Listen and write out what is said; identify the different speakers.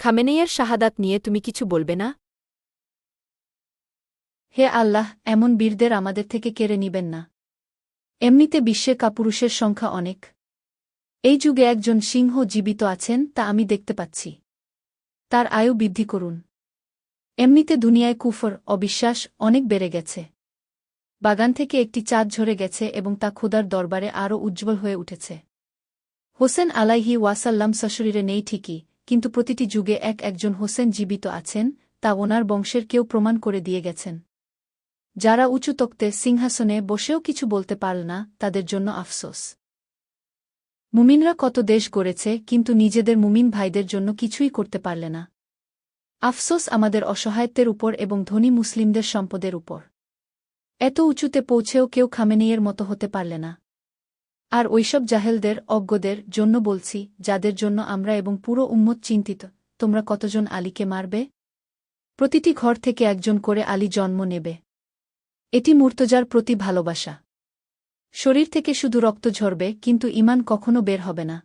Speaker 1: খামেনেইয়ের শাহাদাত নিয়ে তুমি কিছু বলবে না?
Speaker 2: হে আল্লাহ, এমন বীরদের আমাদের থেকে কেড়ে নিবেন না। এমনিতে বিশ্বে কাপুরুষের সংখ্যা অনেক। এই যুগে একজন সিংহ জীবিত আছেন তা আমি দেখতে পাচ্ছি। তার আয়ু বৃদ্ধি করুন। এমনিতে দুনিয়ায় কুফর, অবিশ্বাস অনেক বেড়ে গেছে। বাগান থেকে একটি চাঁদ ঝরে গেছে এবং তা খোদার দরবারে আরও উজ্জ্বল হয়ে উঠেছে। হোসেন আলাইহি ওয়াসাল্লাম সশরীরে নেই ঠিকই, কিন্তু প্রতিটি যুগে একজন হোসেন জীবিত আছেন, তা ওনার বংশের কেউ প্রমাণ করে দিয়ে গেছেন। যারা উঁচু তক্তে সিংহাসনে বসেও কিছু বলতে পারল না, তাদের জন্য আফসোস। মুমিনরা কত দেশ গড়েছে, কিন্তু নিজেদের মুমিন ভাইদের জন্য কিছুই করতে পারলে না। আফসোস আমাদের অসহায়ত্বের উপর এবং ধনী মুসলিমদের সম্পদের উপর। এত উঁচুতে পৌঁছেও কেউ খামেনেইয়ের মতো হতে পারলে না। আর ওইসব জাহেলদের, অজ্ঞদের জন্য বলছি, যাদের জন্য আমরা এবং পুরো উম্মত চিন্তিত, তোমরা কতজন আলীকে মারবে? প্রতিটি ঘর থেকে একজন করে আলী জন্ম নেবে। এটি মুর্তজার প্রতি ভালোবাসা। শরীর থেকে শুধু রক্ত ঝরবে, কিন্তু ঈমান কখনো বের হবে না।